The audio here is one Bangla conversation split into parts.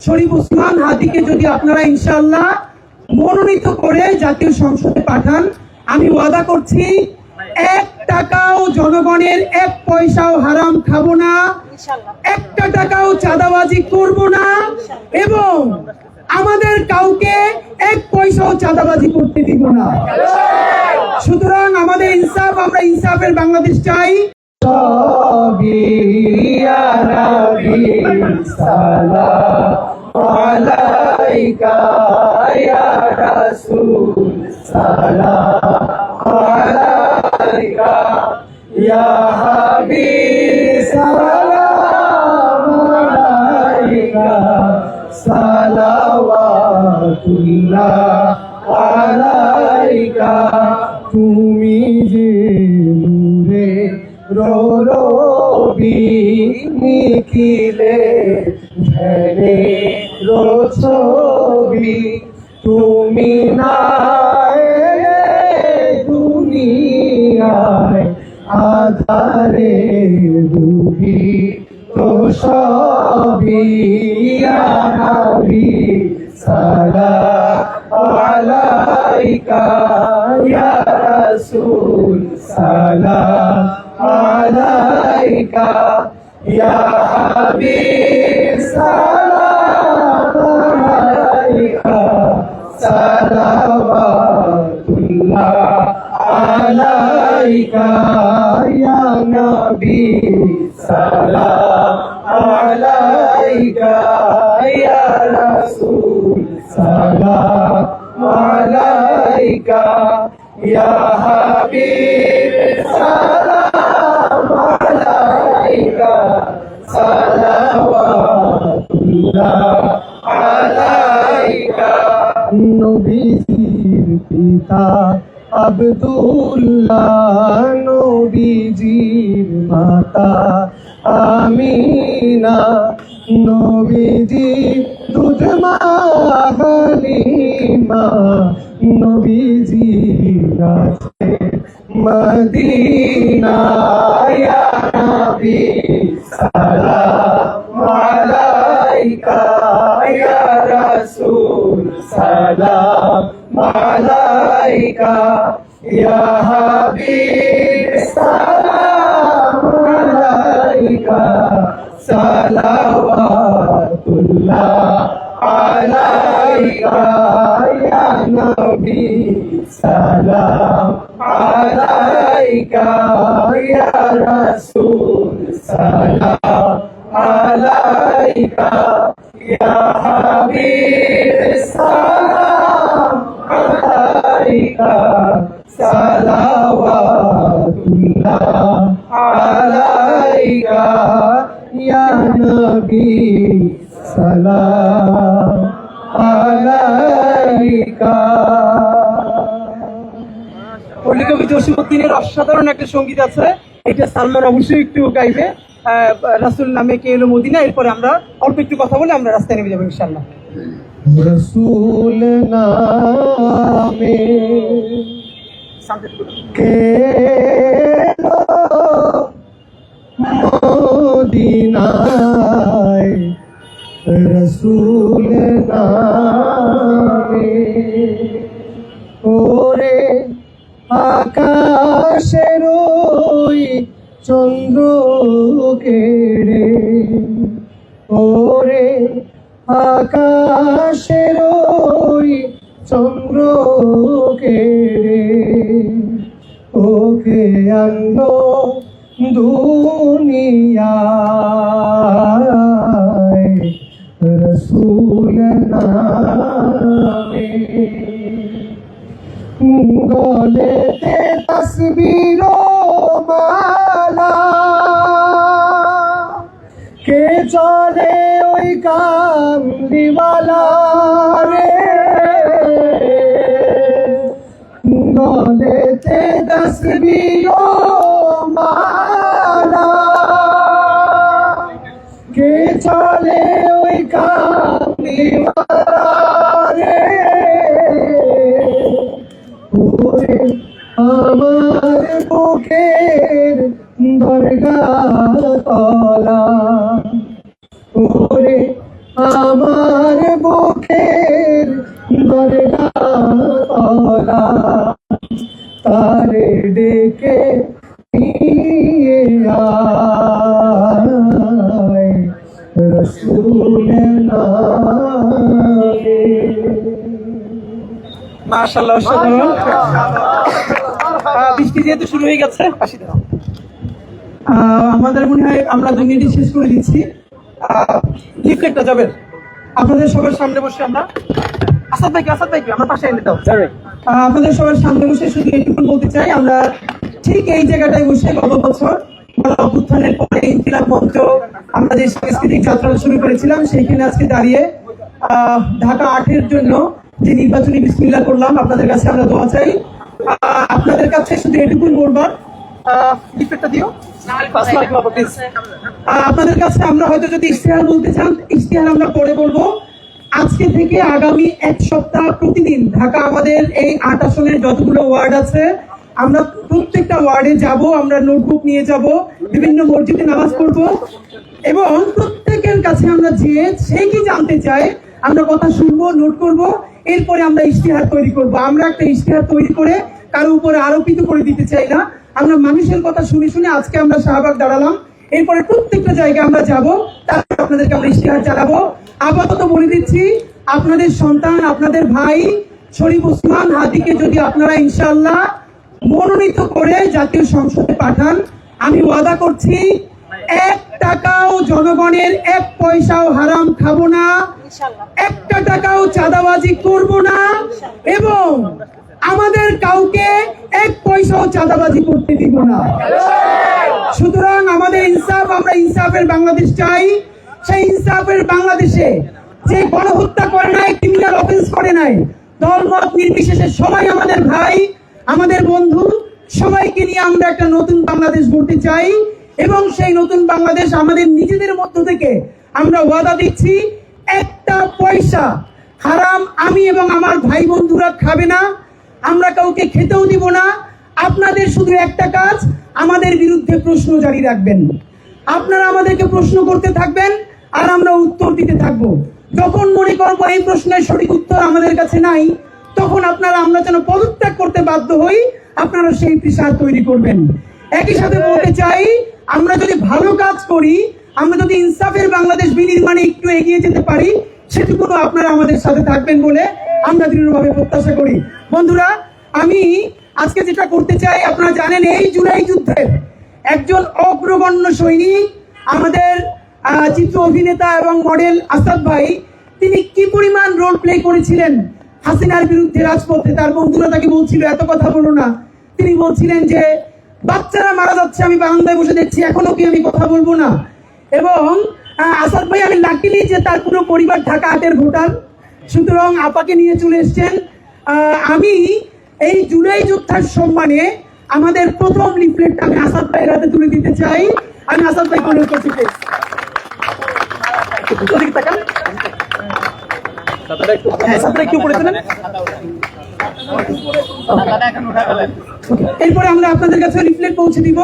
শরীফ উসমান হাদিকে যদি আপনারা ইনশাআল্লাহ মনোনীত করে জাতীয় সংসদে পাঠান, আমি ওয়াদা করছি 1 টাকাও জনগণের 1 পয়সাও হারাম খাবো না, 1 টাকাও চাঁদাবাজি করব না, এবং আমাদের কাউকে 1 পয়সাও চাঁদাবাজি করতে দিব না। সুতরাং আমাদের ইনসাফ, আমরা ইনসাফের বাংলাদেশ চাই। আলাইকা ইয়া রাসূল সালাম আলাইকা ইয়া হাবিব সালাম আলাইকা সালাওয়াতুল্লাহ আলাইকা। তুমি যে নূরে রবি নিখিলে ধ্যানে ছবি, তুমি না দুনিয়ায় আধারে রুহি তো সবই সালাম আলাইকা ইয়া রাসূল সালাম আলাইকা ইয়া হাবিব সালাম আলাইকা সালাওয়াতুল্লাহ আলাইকা ইয়া নবী সালাম আলাইকা ইয়া রাসূল সালাম আলাইকা ইয়া হাবিব সালাম আলাইকা সালাওয়াতুল্লাহ আলাইকা। নবীজির পিতা আব্দুল্লাহ, নবীজির মাতা আমিনা, নবীজির দুধ মা হালিমা, নবীজির কাছে মদিনা। ইয়া নবী সালাম আলাইকা ইয়া রাসূল সালাম আলাইকা ইয়া হাবিব সালাম আলাইকা সালাওয়াতুল্লাহ আলাইকা ইয়া নবী সালাম আলাইকা ইয়া রাসূল সালাম আলাইকা ইয়া হাবিব সালাম আলাইকা সালাওয়াতুল্লাহ আলাইকা ইয়া নবী সালাম আলাইকা। পল্লী কবি জসীমউদ্দিনের অসাধারণ একটা সঙ্গীত আছে, এটা সালমান অবশ্যই একটু গাইবে। রাসূল নামে কে এলো মদিনা, এরপরে আমরা অল্প একটু কথা বলে আমরা রাস্তায় নেমে যাবো ইনশাআল্লাহ। রাসূল নামে কে এলো মদিনায়, রাসূল নামে ওরে আকাশের ওই চন্দ্র কেড়ে, ওরে আকাশের ওই চন্দ্র কেড়ে, ওকে আনলো দুনিয়ায় রাসূল নামে। গলেতে তসবির মালা, কে চলে ওই কামলিওয়ালা রে, গলেতে তসবির মালা, কে চলে ওই কামলিওয়ালা রে, আমার বুকের দরগা তলা, ওরে আমার তার বুকের দরজা খোলা, তারে ডেকে নিয়ে আয় রসুলের নামে। মাশাআল্লাহ, অসাধারণ। বৃষ্টি যেহেতু শুরু হয়ে গেছে, আমাদের মনে হয় আমরা 2 মিনিট শেষ করে দিচ্ছি। লিফলেটটা যাবে আপনাদের সবার সামনে বসে, আমরা আসাদ ভাই আমার পাশে এনে দাও। আপনাদের সবার সামনে বসে শুধু এইটুকু বলতে চাই, আমরা ঠিক এই জায়গাটায় বসে গত বছর অভ্যুত্থানের পরে ইনকিলাব মঞ্চ আমরা যে সাংস্কৃতিক যাত্রা শুরু করেছিলাম, সেইখানে আজকে দাঁড়িয়ে ঢাকা 8-এর জন্য যে নির্বাচনী বিসমিল্লাহ করলাম, আপনাদের কাছে আমরা দোয়া চাই। আপনাদের কাছে শুধু এটুকু বলবার, লিফলেটটা দিও। আপনাদের কাছে আমরা হয়তো যদি ইশতেহার বলতে চান, ইশতেহার আমরা পরে বলবো। আজকে থেকে আগামী 1 সপ্তাহ প্রতিদিন ঢাকা আমাদের এই 8 আসনের যতগুলো ওয়ার্ড আছে, আমরা প্রত্যেকটা ওয়ার্ডে যাব, আমরা নোটবুক নিয়ে যাব, বিভিন্ন মসজিদে নামাজ পড়বো এবং প্রত্যেকের কাছে আমরা যেয়ে সে কি জানতে চাই আমরা কথা শুনবো, নোট করব, এরপরে আমরা ইশতেহার তৈরি করব। আমরা একটা ইশতেহার তৈরি করে কারো উপরে আরোপিত করে দিতে চাই না, আমরা মানুষের কথা শুনে শুনে আজকে আমরা শাহবাগ দাঁড়ালাম, এরপরে প্রত্যেকটা জায়গায় আমরা যাব, তারপরে আপনাদেরকে আমরা ইশতেহার চালাবো। আপাতত বলে দিচ্ছি, আপনাদের সন্তান, আপনাদের ভাই শরীফ ওসমান হাদিকে যদি আপনারা ইনশাআল্লাহ মনোনীত করে জাতীয় সংসদে পাঠান, আমি ওয়াদা করছি 1 টাকাও জনগণের 1 পয়সাও হারাম খাবো না, 1 টাকাও চাঁদাবাজি করব না এবং আমাদের কাউকে 1 পয়সাও চাঁদাবাজি করতে দিব না। সুতরাং আমাদের ইনসাফ, আমরা ইনসাফের বাংলাদেশ চাই। সেই ইনসাফের বাংলাদেশে যে গণহত্যা করে নাই, ক্রিমিনাল অফেন্স করে নাই, দলমত নির্বিশেষে সবাই আমাদের ভাই, আমাদের বন্ধু, সবাইকে নিয়ে আমরা একটা নতুন বাংলাদেশ গড়তে চাই এবং সেই নতুন বাংলাদেশ আমাদের নিজেদের মধ্য থেকে আমরা ওয়াদা দিচ্ছি 1টা পয়সা হারাম আমি এবং আমার ভাই বন্ধুরা খাবে না, আমরা কাউকে খেতেও দিব না। আপনাদের শুধু একটা কাজ, আমাদের বিরুদ্ধে প্রশ্ন জারি রাখবেন, আপনারা আমাদেরকে প্রশ্ন করতে থাকবেন আর আমরা উত্তর দিতে থাকবো। যখন মনে করবো এই প্রশ্নের সঠিক উত্তর আমাদের কাছে নাই, তখন আপনারা আমরা যেন পদত্যাগ করতে বাধ্য হই, আপনারা সেই পেশা তৈরি করবেন। একই সাথে বলতে চাই, আমরা যদি ভালো কাজ করি, আমরা যদি ইনসাফের বাংলাদেশ বিনির্মাণে একটু এগিয়ে যেতে পারি, সেটুকু আপনারা আমাদের সাথে থাকবেন বলে আমরা দৃঢ়ভাবে প্রত্যাশা করি। বন্ধুরা, আমি আজকে যেটা করতে চাই, আপনারা জানেন এই জুলাই যুদ্ধের একজন অগ্রগণ্য সৈনিক আমাদের চিত্র অভিনেতা এবং মডেল আসাদ ভাই, তিনি কি পরিমাণ রোল প্লে করেছিলেন হাসিনার বিরুদ্ধে রাজপথে। তার বন্ধুরা তাকে বলছিল এত কথা বলো না, তিনি বলছিলেন যে বাচ্চারা মারা যাচ্ছে, আমি বারান্দায় বসে দেখছি, এখনো কি আমি কথা বলবো না। এবং আসাদ ভাই, আমি লাকিলি যে তার পুরো পরিবার ঢাকা 8-এর ভোটার, সুতরাং আপাকে নিয়ে চলে এসছেন। আমি এই জুলাই যোদ্ধার সম্মানে আমাদের প্রথম লিফলেটটা আমি আসাদ ভাইয়ের হাতে তুলে দিতে চাই। আমি আসাদ ভাই অনুরোধ করছি, এরপরে আমরা আপনাদের কাছে লিফলেট পৌঁছে দিব।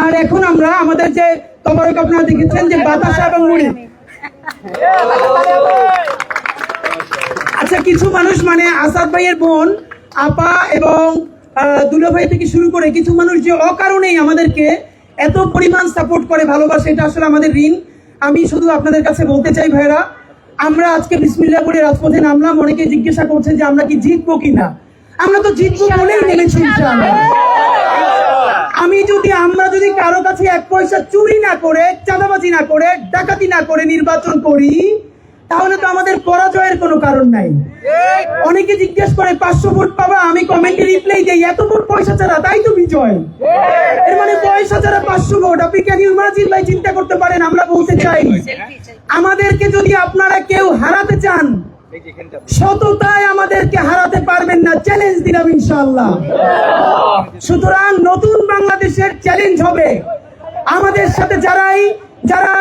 আর এখন আমরা আমাদের যে তবারক আপনারা দেখেছেন যে বাতাসা এবং মুড়ি, আচ্ছা কিছু মানুষ মানে আসাদ ভাইয়ের বোন আপা এবং দুলা ভাই থেকে শুরু করে কিছু মানুষ যে অকারণেই আমাদেরকে এত পরিমাণ সাপোর্ট করে, ভালোবাসে, এটা আসলে আমাদের ঋণ। আমি শুধু আপনাদের কাছে বলতে চাই ভাইরা, আমরা আজকে বিসমিল্লাহ বলে রাজপথে নামলাম, অনেকে জিজ্ঞাসা করছেন যে আমরা কি জিতবো কিনা। আমরা তো জিতবো বলেই নেমেছি ইনশাআল্লাহ। আমরা যদি কারো কাছে 1 পয়সা চুরি না করে, চাঁদাবাজি না করে, ডাকাতি না করে নির্বাচন করি, তাহলে তো আমাদের পরাজয়ের কোনো কারণ নাই। অনেকে জিজ্ঞেস করে 500 ভোট পাবা, আমি কমেন্টে রিপ্লাই দেই এত ভোট পয়সা ছাড়া, তাই তো বিজয়। এর মানে পয়সা ছাড়া 500 ভোট, আপনি ক্যান ইউ ইমাজিন ভাই, চিন্তা করতে পারেন। আমরা বলতে চাই, আমাদেরকে যদি আপনারা কেউ হারাতে চান, সততায় আমাদেরকে হারাতে পারবেন না, চ্যালেঞ্জ দিলাম ইনশাআল্লাহ। সুতরাং নতুন বাংলাদেশের চ্যালেঞ্জ হবে আমাদের সাথে যারা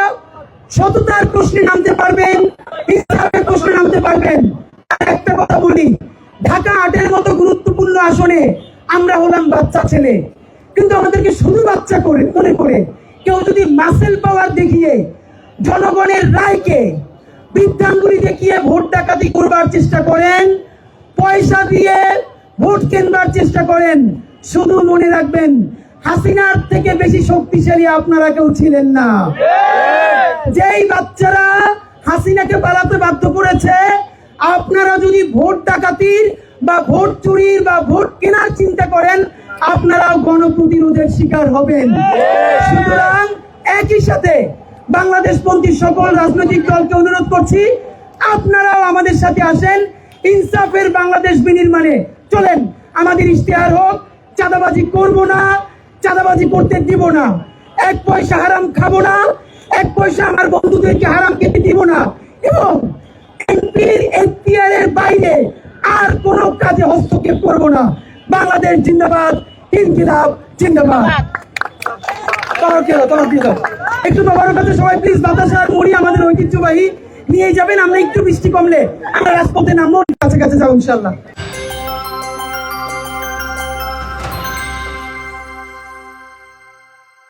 সততার প্রশ্নে নামতে পারবেন, ইনসাফের প্রশ্নে নামতে পারবেন। একটা কথা বলি, ঢাকা 8-এর মতো গুরুত্বপূর্ণ আসনে আমরা হলাম বাচ্চা ছেলে, কিন্তু আমাদেরকে শুধু বাচ্চা করে মনে করে কেউ যদি মাসেল পাওয়ার দেখিয়ে জনগণের রায়কে বৃদ্ধাঙ্গুলি দেখিয়ে ভোট ডাকাতি করবার চেষ্টা করেন, পয়সা দিয়ে ভোট কেনবার চেষ্টা করেন, শুধু মনে রাখবেন হাসিনার থেকে বেশি শক্তিশালী আপনারা কেউ ছিলেন না। যেই বাচ্চারা হাসিনাকে পালাতে বাধ্য করেছে, আপনারা যদি ভোট ডাকাতির বা ভোট চুরির বা ভোট কেনার চিন্তা করেন, আপনারাও গণপ্রতিরোধের শিকার হবেন। সুতরাং একই সাথে বাংলাদেশপন্থী সকল রাজনৈতিক দলকে অনুরোধ করছি, আপনারাও আমাদের সাথে আসেন, ইনসাফের বাংলাদেশ বিনির্মাণে চলেন। আমাদের ইশতেহার হোক, চাঁদাবাজি করব না, চাঁদাবাজি করতে দিব না, এক পয়সা হারাম খাবো না, এক পয়সা আমার বন্ধুদেরকে হারাম খেতে দিব না, এবং এমপির এখতিয়ারের বাইরে আর কোনো কাজে হস্তক্ষেপ করব না। বাংলাদেশ জিন্দাবাদ, ইনকিলাব জিন্দাবাদ। একটু বাবার কাছে সবাই প্লিজ বাতাসা আর মুড়ি আমাদের ঐতিহ্যবাহী নিয়ে যাবেন। আমরা একটু বৃষ্টি কমলে আমরা রাজপথে নামবো, কাছে কাছে যাবো ইনশাল্লাহ।